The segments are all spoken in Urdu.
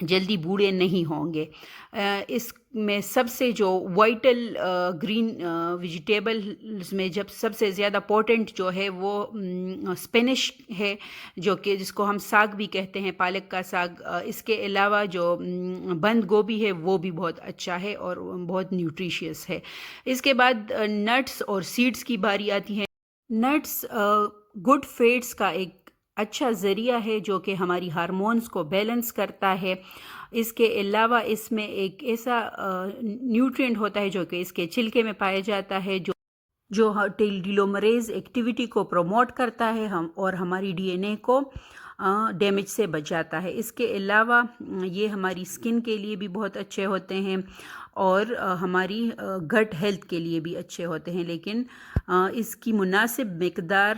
جلدی بوڑھے نہیں ہوں گے۔ اس میں سب سے جو وائٹل گرین ویجیٹیبلز میں جب سب سے زیادہ پوٹنٹ جو ہے وہ اسپینش ہے، جو کہ جس کو ہم ساگ بھی کہتے ہیں، پالک کا ساگ۔ اس کے علاوہ جو بند گوبھی ہے وہ بھی بہت اچھا ہے اور بہت نیوٹریشیس ہے۔ اس کے بعد نٹس اور سیڈز کی باری آتی ہے۔ نٹس گڈ فیٹس کا ایک اچھا ذریعہ ہے جو کہ ہماری ہارمونز کو بیلنس کرتا ہے۔ اس کے علاوہ اس میں ایک ایسا نیوٹرینٹ ہوتا ہے جو کہ اس کے چھلکے میں پایا جاتا ہے، جو ٹیلومریز ایکٹیویٹی کو پروموٹ کرتا ہے اور ہماری ڈی این اے کو ڈیمیج سے بچاتا ہے۔ اس کے علاوہ یہ ہماری اسکن کے لیے بھی بہت اچھے ہوتے ہیں اور ہماری گٹ ہیلتھ کے لیے بھی اچھے ہوتے ہیں، لیکن اس کی مناسب مقدار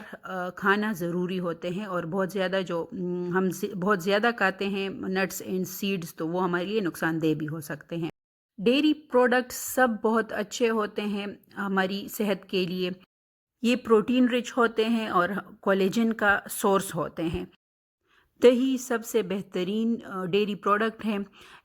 کھانا ضروری ہوتے ہیں، اور بہت زیادہ جو ہم بہت زیادہ کھاتے ہیں نٹس اینڈ سیڈز تو وہ ہمارے لیے نقصان دہ بھی ہو سکتے ہیں۔ ڈیری پروڈکٹس سب بہت اچھے ہوتے ہیں ہماری صحت کے لیے۔ یہ پروٹین رچ ہوتے ہیں اور کولیجن کا سورس ہوتے ہیں۔ دہی سب سے بہترین ڈیری پروڈکٹ ہے۔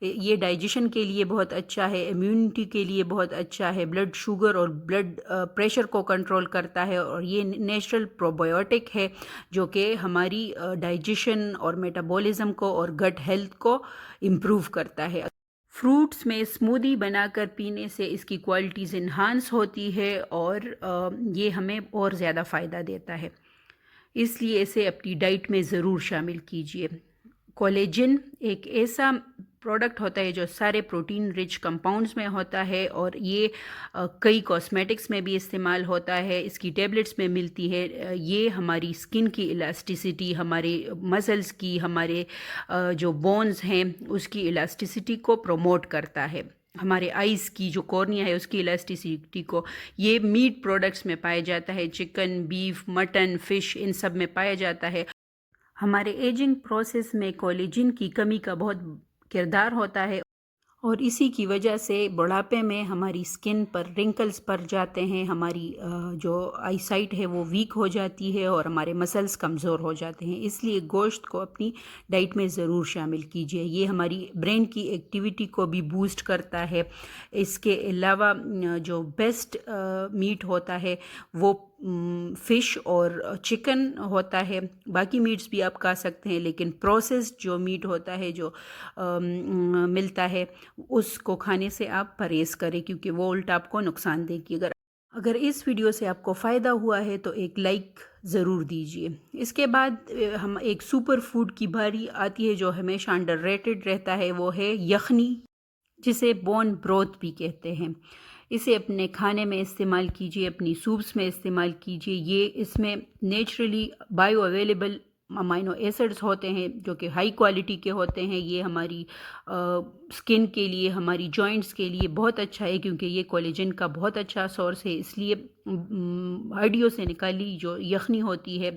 یہ ڈائجیشن کے لیے بہت اچھا ہے، امیونٹی کے لیے بہت اچھا ہے، بلڈ شوگر اور بلڈ پریشر کو کنٹرول کرتا ہے، اور یہ نیچرل پروبایوٹک ہے جو کہ ہماری ڈائجیشن اور میٹابولزم کو اور گٹ ہیلتھ کو امپروو کرتا ہے۔ فروٹس میں اسمودی بنا کر پینے سے اس کی کوالٹیز انہانس ہوتی ہے اور یہ ہمیں اور زیادہ فائدہ دیتا ہے، اس لیے اسے اپنی ڈائٹ میں ضرور شامل کیجیے۔ کولیجن ایک ایسا پروڈکٹ ہوتا ہے جو سارے پروٹین رچ کمپاؤنڈز میں ہوتا ہے، اور یہ کئی کاسمیٹکس میں بھی استعمال ہوتا ہے، اس کی ٹیبلٹس میں ملتی ہے۔ یہ ہماری اسکن کی الاسٹیسٹی، ہمارے مسلز کی، ہمارے جو بونز ہیں اس کی الاسٹیسٹی کو پروموٹ کرتا ہے، ہمارے آئیز کی جو کورنیا ہے اس کی الاسٹیسٹی کو۔ یہ میٹ پروڈکٹس میں پایا جاتا ہے، چکن، بیف، مٹن، فش، ان سب میں پایا جاتا ہے۔ ہمارے ایجنگ پروسیس میں کولیجن کی کمی کا بہت کردار ہوتا ہے، اور اسی کی وجہ سے بڑھاپے میں ہماری اسکن پر رنکلز پڑ جاتے ہیں، ہماری جو آئی سائٹ ہے وہ ویک ہو جاتی ہے، اور ہمارے مسلز کمزور ہو جاتے ہیں۔ اس لیے گوشت کو اپنی ڈائٹ میں ضرور شامل کیجیے۔ یہ ہماری برین کی ایکٹیویٹی کو بھی بوسٹ کرتا ہے۔ اس کے علاوہ جو بیسٹ میٹ ہوتا ہے وہ فش اور چکن ہوتا ہے۔ باقی میٹس بھی آپ کھا سکتے ہیں، لیکن پروسیسڈ جو میٹ ہوتا ہے جو ملتا ہے اس کو کھانے سے آپ پرہیز کریں، کیونکہ وہ الٹا آپ کو نقصان دے گی۔ اگر اس ویڈیو سے آپ کو فائدہ ہوا ہے تو ایک لائک ضرور دیجیے۔ اس کے بعد ہم ایک سپر فوڈ کی باری آتی ہے جو ہمیشہ انڈر ریٹڈ رہتا ہے، وہ ہے یخنی، جسے بون بروتھ بھی کہتے ہیں۔ اسے اپنے کھانے میں استعمال کیجیے، اپنی سوپس میں استعمال کیجیے۔ یہ اس میں naturally bio available amino acids ہوتے ہیں جو کہ ہائی کوالٹی کے ہوتے ہیں۔ یہ ہماری سکن کے لیے، ہماری جوائنٹس کے لیے بہت اچھا ہے، کیونکہ یہ کولیجن کا بہت اچھا سورس ہے۔ اس لیے ہڈیوں سے نکالی جو یخنی ہوتی ہے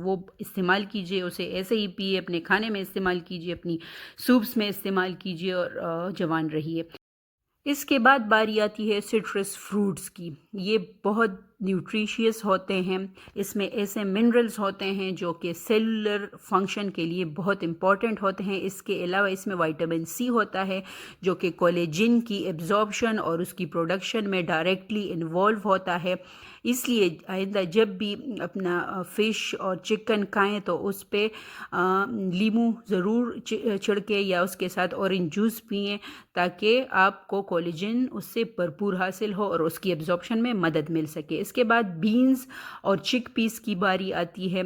وہ استعمال کیجیے، اسے ایسے ہی پیے، اپنے کھانے میں استعمال کیجیے، اپنی سوپس میں استعمال کیجیے اور جوان رہیے۔ اس کے بعد باری آتی ہے سٹرس فروٹس کی۔ یہ بہت نیوٹریشیس ہوتے ہیں، اس میں ایسے منرلز ہوتے ہیں جو کہ سیلولر فنکشن کے لیے بہت امپورٹنٹ ہوتے ہیں۔ اس کے علاوہ اس میں وائٹامن سی ہوتا ہے جو کہ کولیجن کی ایبزاربشن اور اس کی پروڈکشن میں ڈائریکٹلی انوالو ہوتا ہے۔ اس لیے آئندہ جب بھی اپنا فش اور چکن کھائیں تو اس پہ لیمو ضرور چھڑکے یا اس کے ساتھ اورنج جوس پئیں، تاکہ آپ کو کولیجن اس سے بھرپور حاصل ہو اور اس کی ایبزاربشن میں مدد مل سکے۔ اس کے بعد بینز اور چک پیس کی باری آتی ہے۔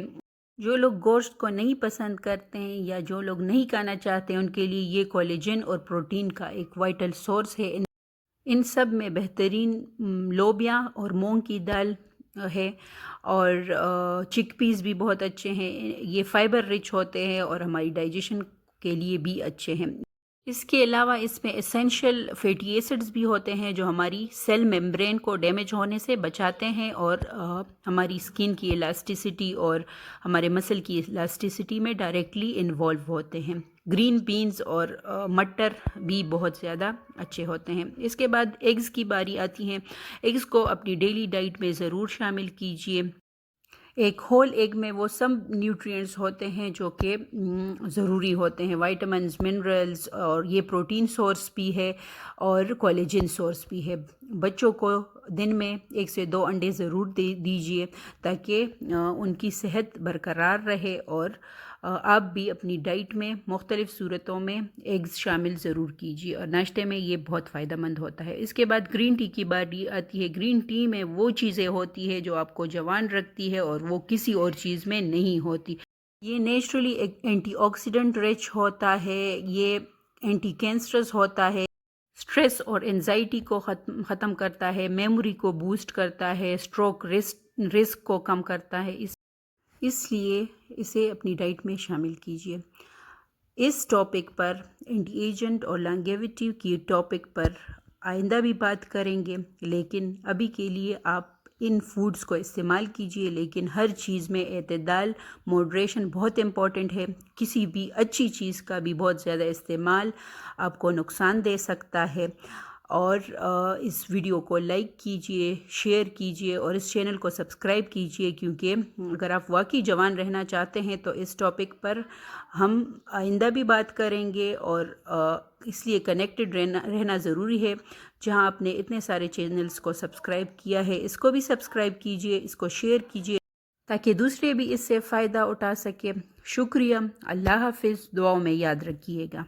جو لوگ گوشت کو نہیں پسند کرتے ہیں یا جو لوگ نہیں کھانا چاہتے ہیں ان کے لیے یہ کولیجن اور پروٹین کا ایک وائٹل سورس ہے۔ ان سب میں بہترین لوبیا اور مونگ کی دال ہے، اور چک پیس بھی بہت اچھے ہیں۔ یہ فائبر رچ ہوتے ہیں اور ہماری ڈائجیشن کے لیے بھی اچھے ہیں۔ اس کے علاوہ اس میں اسینشل فیٹی ایسڈز بھی ہوتے ہیں جو ہماری سیل ممبرین کو ڈیمیج ہونے سے بچاتے ہیں اور ہماری اسکن کی الاسٹیسٹی اور ہمارے مسل کی الاسٹیسٹی میں ڈائریکٹلی انوالو ہوتے ہیں۔ گرین بینز اور مٹر بھی بہت زیادہ اچھے ہوتے ہیں۔ اس کے بعد ایگز کی باری آتی ہیں۔ ایگز کو اپنی ڈیلی ڈائٹ میں ضرور شامل کیجیے۔ ایک ہول ایگ میں وہ سب نیوٹرینٹس ہوتے ہیں جو کہ ضروری ہوتے ہیں، وائٹامنز، منرلز، اور یہ پروٹین سورس بھی ہے اور کولیجن سورس بھی ہے۔ بچوں کو دن میں 1 سے 2 انڈے ضرور دیجیے تاکہ ان کی صحت برقرار رہے، اور آپ بھی اپنی ڈائٹ میں مختلف صورتوں میں ایگز شامل ضرور کیجیے، اور ناشتے میں یہ بہت فائدہ مند ہوتا ہے۔ اس کے بعد گرین ٹی کی باری آتی ہے۔ گرین ٹی میں وہ چیزیں ہوتی ہے جو آپ کو جوان رکھتی ہے اور وہ کسی اور چیز میں نہیں ہوتی۔ یہ نیچرلی ایک اینٹی آکسیڈنٹ رچ ہوتا ہے، یہ اینٹی کینسرس ہوتا ہے، سٹریس اور انزائٹی کو ختم کرتا ہے، میموری کو بوسٹ کرتا ہے، اسٹروک رسک کو کم کرتا ہے، اس لیے اسے اپنی ڈائٹ میں شامل کیجیے۔ اس ٹاپک پر، اینٹی ایجنٹ اور لانگیویٹی کی ٹاپک پر آئندہ بھی بات کریں گے، لیکن ابھی کے لیے آپ ان فوڈز کو استعمال کیجیے، لیکن ہر چیز میں اعتدال، موڈریشن بہت امپورٹنٹ ہے۔ کسی بھی اچھی چیز کا بھی بہت زیادہ استعمال آپ کو نقصان دے سکتا ہے۔ اور اس ویڈیو کو لائک کیجیے، شیئر کیجیے اور اس چینل کو سبسکرائب کیجیے، کیونکہ اگر آپ واقعی جوان رہنا چاہتے ہیں تو اس ٹاپک پر ہم آئندہ بھی بات کریں گے، اور اس لیے کنیکٹڈ رہنا ضروری ہے۔ جہاں آپ نے اتنے سارے چینلز کو سبسکرائب کیا ہے، اس کو بھی سبسکرائب کیجیے، اس کو شیئر کیجیے تاکہ دوسرے بھی اس سے فائدہ اٹھا سکے۔ شکریہ، اللہ حافظ، دعاؤں میں یاد رکھیے گا۔